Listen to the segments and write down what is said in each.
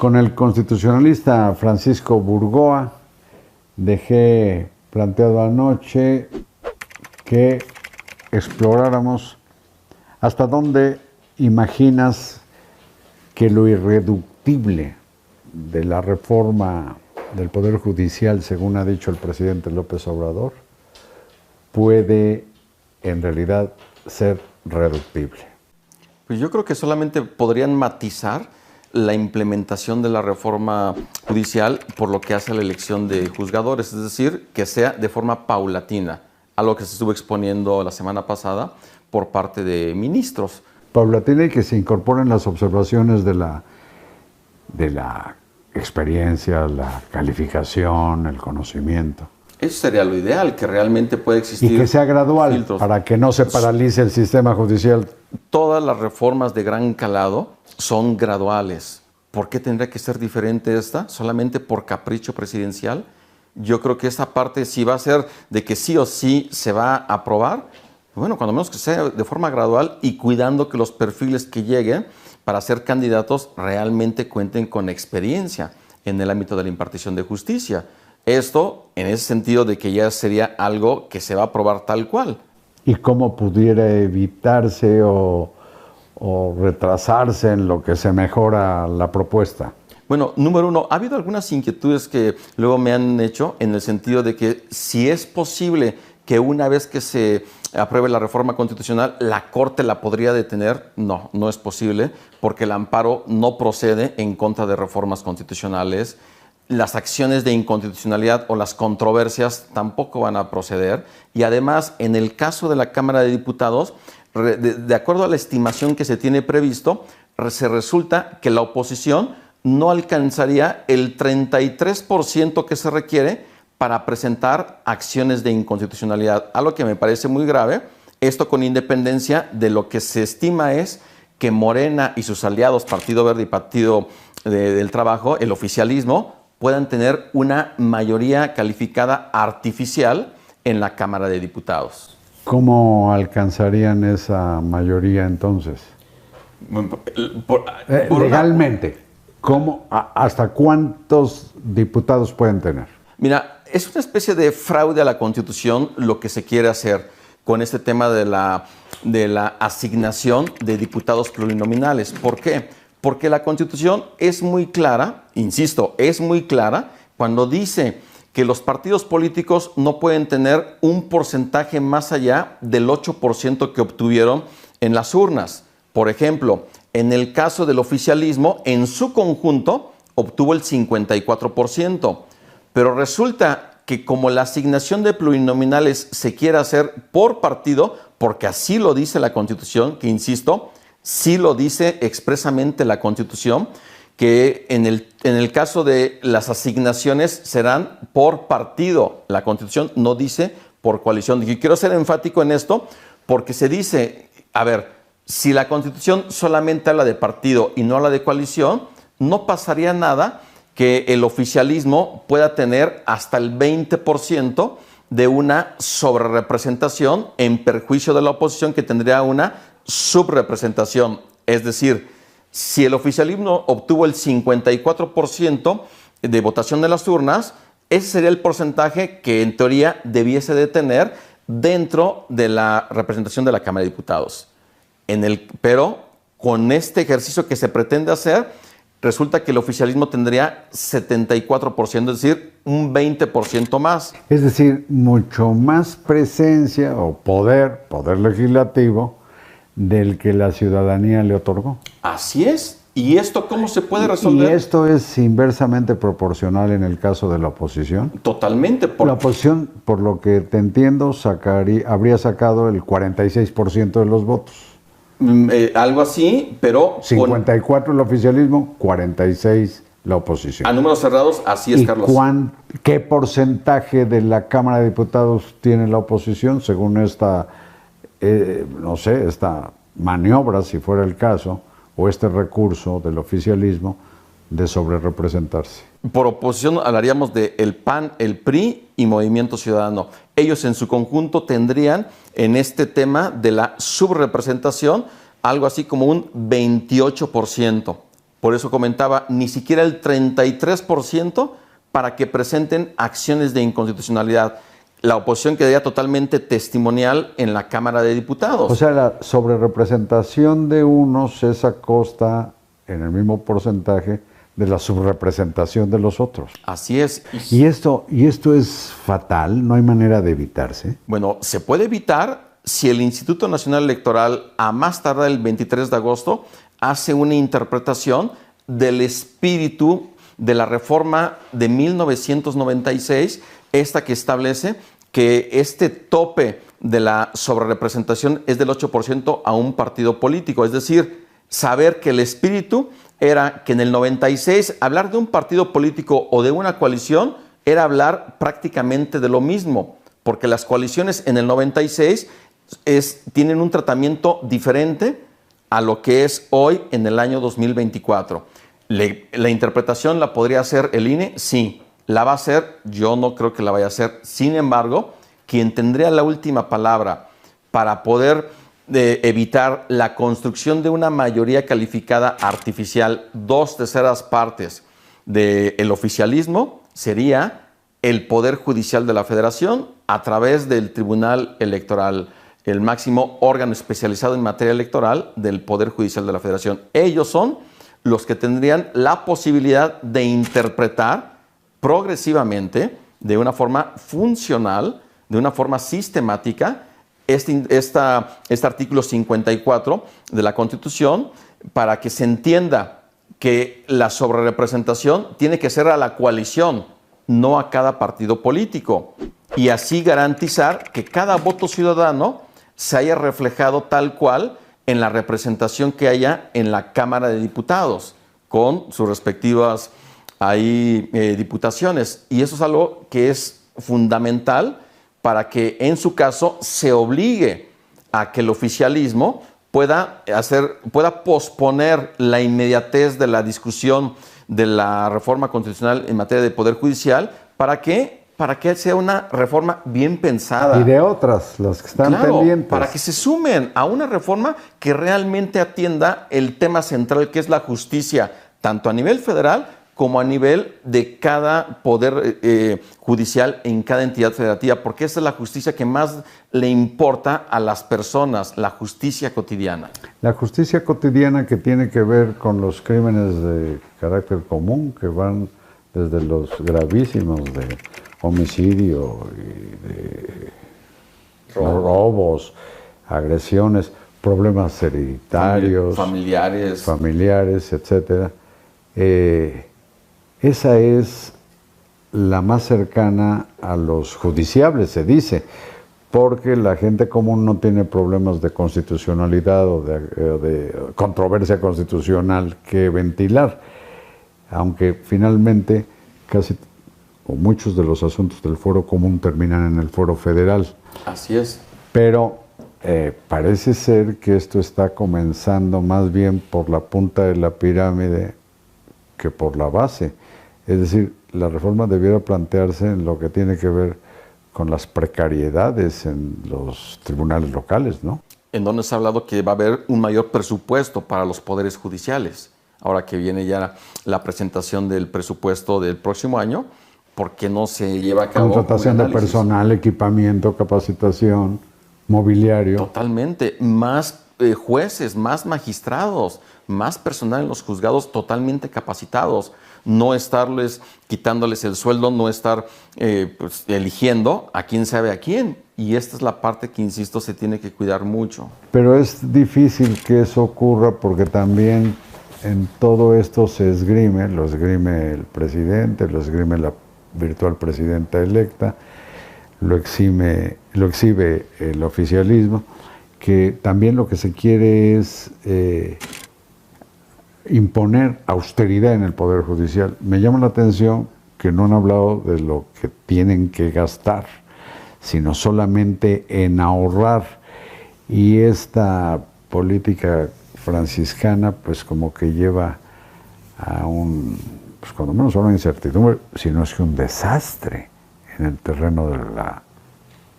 Con el constitucionalista Francisco Burgoa dejé planteado anoche que exploráramos hasta dónde imaginas que lo irreductible de la reforma del Poder Judicial, según ha dicho el presidente López Obrador, puede en realidad ser reductible. Pues yo creo que solamente podrían matizar la implementación de la reforma judicial por lo que hace a la elección de juzgadores, es decir, que sea de forma paulatina, a lo que se estuvo exponiendo la semana pasada por parte de ministros. Paulatina y que se incorporen las observaciones de la experiencia, la calificación, el conocimiento. Eso sería lo ideal, que realmente pueda existir. Y que sea gradual, filtros, para que no se paralice el sistema judicial. Todas las reformas de gran calado son graduales. ¿Por qué tendría que ser diferente esta? ¿Solamente por capricho presidencial? Yo creo que esta parte sí va a ser de que sí o sí se va a aprobar. Bueno, cuando menos que sea de forma gradual y cuidando que los perfiles que lleguen para ser candidatos realmente cuenten con experiencia en el ámbito de la impartición de justicia. Esto en ese sentido de que ya sería algo que se va a aprobar tal cual. ¿Y cómo pudiera evitarse o retrasarse en lo que se mejora la propuesta? Bueno, número uno, ha habido algunas inquietudes que luego me han hecho en el sentido de que si es posible que una vez que se apruebe la reforma constitucional, la Corte la podría detener. No, no es posible, porque el amparo no procede en contra de reformas constitucionales. Las acciones de inconstitucionalidad o las controversias tampoco van a proceder. Y además, en el caso de la Cámara de Diputados, de acuerdo a la estimación que se tiene previsto, se resulta que la oposición no alcanzaría el 33% que se requiere para presentar acciones de inconstitucionalidad, algo que me parece muy grave. Esto con independencia de lo que se estima es que Morena y sus aliados, Partido Verde y Partido del Trabajo, el oficialismo, puedan tener una mayoría calificada artificial en la Cámara de Diputados. ¿Cómo alcanzarían esa mayoría entonces? Legalmente, ¿hasta cuántos diputados pueden tener? Mira, es una especie de fraude a la Constitución lo que se quiere hacer con este tema de la asignación de diputados plurinominales. ¿Por qué? Porque la Constitución es muy clara, insisto, es muy clara cuando dice que los partidos políticos no pueden tener un porcentaje más allá del 8% que obtuvieron en las urnas. Por ejemplo, en el caso del oficialismo, en su conjunto obtuvo el 54%. Pero resulta que como la asignación de plurinominales se quiere hacer por partido, porque así lo dice la Constitución, que insisto, sí lo dice expresamente la Constitución, que en el caso de las asignaciones serán por partido. La Constitución no dice por coalición. Y quiero ser enfático en esto porque se dice, a ver, si la Constitución solamente habla de partido y no habla de coalición, no pasaría nada que el oficialismo pueda tener hasta el 20% de una sobrerepresentación en perjuicio de la oposición, que tendría una subrepresentación. Es decir, si el oficialismo obtuvo el 54% de votación de las urnas, ese sería el porcentaje que en teoría debiese de tener dentro de la representación de la Cámara de Diputados. Pero con este ejercicio que se pretende hacer, resulta que el oficialismo tendría 74%, es decir, un 20% más. Es decir, mucho más presencia o poder legislativo del que la ciudadanía le otorgó. Así es. ¿Y esto cómo se puede resolver? ¿Y esto es inversamente proporcional en el caso de la oposición? Totalmente. La oposición, por lo que te entiendo, habría sacado el 46% de los votos. Algo así, pero 54 el oficialismo, 46 la oposición. A números cerrados, así es, Carlos. ¿Qué porcentaje de la Cámara de Diputados tiene la oposición según esta maniobra, si fuera el caso, o este recurso del oficialismo de sobrerepresentarse? Por oposición hablaríamos de el PAN, el PRI y Movimiento Ciudadano. Ellos en su conjunto tendrían en este tema de la subrepresentación algo así como un 28%. Por eso comentaba, ni siquiera el 33% para que presenten acciones de inconstitucionalidad. La oposición quedaría totalmente testimonial en la Cámara de Diputados. O sea, la sobrerepresentación de unos es a costa, en el mismo porcentaje, de la subrepresentación de los otros. Así es. Y esto es fatal, no hay manera de evitarse. Bueno, se puede evitar si el Instituto Nacional Electoral, a más tardar el 23 de agosto, hace una interpretación del espíritu de la reforma de 1996, esta que establece que este tope de la sobrerepresentación es del 8% a un partido político. Es decir, saber que el espíritu era que en el 96 hablar de un partido político o de una coalición era hablar prácticamente de lo mismo, porque las coaliciones en el 96 tienen un tratamiento diferente a lo que es hoy en el año 2024. ¿La interpretación la podría hacer el INE? Sí. ¿La va a hacer? Yo no creo que la vaya a hacer. Sin embargo, quien tendría la última palabra para poder evitar la construcción de una mayoría calificada artificial, 2/3 partes del oficialismo, sería el Poder Judicial de la Federación a través del Tribunal Electoral, el máximo órgano especializado en materia electoral del Poder Judicial de la Federación. Ellos son los que tendrían la posibilidad de interpretar progresivamente, de una forma funcional, de una forma sistemática, este artículo 54 de la Constitución, para que se entienda que la sobrerepresentación tiene que ser a la coalición, no a cada partido político, y así garantizar que cada voto ciudadano se haya reflejado tal cual en la representación que haya en la Cámara de Diputados, con sus respectivas diputaciones. Y eso es algo que es fundamental para que en su caso se obligue a que el oficialismo pueda posponer la inmediatez de la discusión de la reforma constitucional en materia de Poder Judicial. ¿Para qué? Para que sea una reforma bien pensada. Y de otras, las que están pendientes. Para que se sumen a una reforma que realmente atienda el tema central, que es la justicia, tanto a nivel federal como a nivel de cada poder judicial en cada entidad federativa, porque esa es la justicia que más le importa a las personas, la justicia cotidiana. La justicia cotidiana que tiene que ver con los crímenes de carácter común, que van desde los gravísimos de homicidio y de robos, agresiones, problemas hereditarios, familiares, etcétera. Esa es la más cercana a los judiciables, se dice, porque la gente común no tiene problemas de constitucionalidad o de controversia constitucional que ventilar, aunque finalmente casi o muchos de los asuntos del fuero común terminan en el fuero federal. Así es. Pero parece ser que esto está comenzando más bien por la punta de la pirámide que por la base. Es decir, la reforma debiera plantearse en lo que tiene que ver con las precariedades en los tribunales locales, ¿no? En donde se ha hablado que va a haber un mayor presupuesto para los poderes judiciales. Ahora que viene ya la presentación del presupuesto del próximo año, ¿por qué no se lleva a cabo contratación de personal, equipamiento, capacitación, mobiliario? Totalmente. Más jueces, más magistrados, más personal en los juzgados totalmente capacitados. No estarles quitándoles el sueldo, no estar eligiendo a quién sabe a quién. Y esta es la parte que, insisto, se tiene que cuidar mucho. Pero es difícil que eso ocurra porque también en todo esto se esgrime, lo esgrime el presidente, lo esgrime la virtual presidenta electa, lo exhibe el oficialismo, que también lo que se quiere es imponer austeridad en el Poder Judicial. Me llama la atención que no han hablado de lo que tienen que gastar, sino solamente en ahorrar. Y esta política franciscana, pues como que lleva a pues cuando menos a una incertidumbre, sino es que un desastre en el terreno de la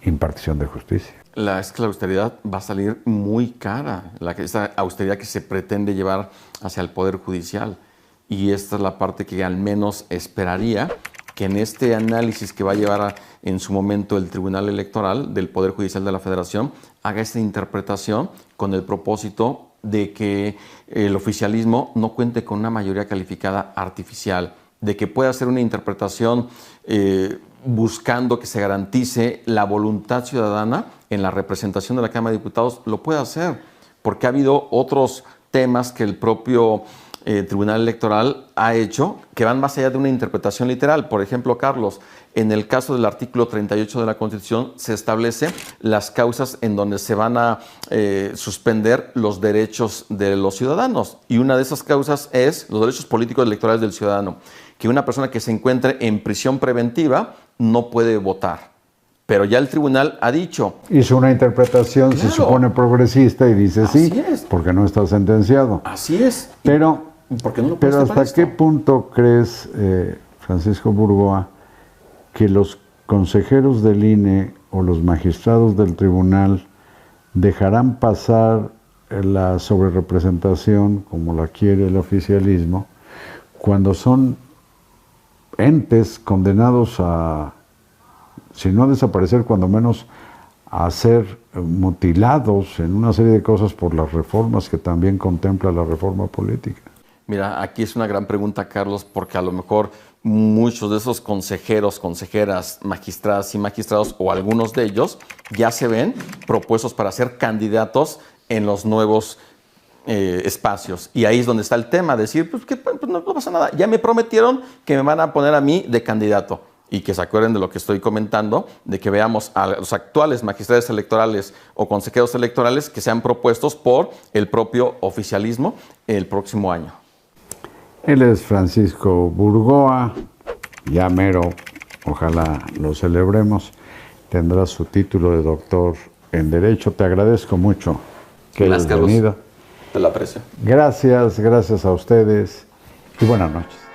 impartición de justicia. La austeridad va a salir muy cara, esa austeridad que se pretende llevar hacia el Poder Judicial. y esta es la parte que al menos esperaría que en este análisis que va a llevar en su momento el Tribunal Electoral del Poder Judicial de la Federación, haga esta interpretación con el propósito de que el oficialismo no cuente con una mayoría calificada artificial, de que pueda hacer una interpretación buscando que se garantice la voluntad ciudadana en la representación de la Cámara de Diputados, lo puede hacer, porque ha habido otros temas que el propio Tribunal Electoral ha hecho que van más allá de una interpretación literal. Por ejemplo, Carlos, en el caso del artículo 38 de la Constitución se establece las causas en donde se van a suspender los derechos de los ciudadanos. Y una de esas causas es los derechos políticos electorales del ciudadano. Que una persona que se encuentre en prisión preventiva no puede votar. Pero ya el tribunal ha dicho... Hizo una interpretación, claro, se supone progresista y dice así sí, es, porque no está sentenciado. Así es. Pero, ¿por qué no lo pero ¿hasta qué punto crees, Francisco Burgoa, que los consejeros del INE o los magistrados del tribunal dejarán pasar la sobrerepresentación, como la quiere el oficialismo, cuando son entes condenados a, si no a desaparecer, cuando menos a ser mutilados en una serie de cosas por las reformas que también contempla la reforma política? Mira, aquí es una gran pregunta, Carlos, porque a lo mejor muchos de esos consejeros, consejeras, magistradas y magistrados, o algunos de ellos, ya se ven propuestos para ser candidatos en los nuevos espacios. Y ahí es donde está el tema, decir, pues, que, pues no pasa nada. Ya me prometieron que me van a poner a mí de candidato. Y que se acuerden de lo que estoy comentando, de que veamos a los actuales magistrados electorales o consejeros electorales que sean propuestos por el propio oficialismo el próximo año. Él es Francisco Burgoa, ya mero, ojalá lo celebremos, tendrá su título de doctor en Derecho. Te agradezco mucho que hayas venido. Te lo aprecio. Gracias a ustedes y buenas noches.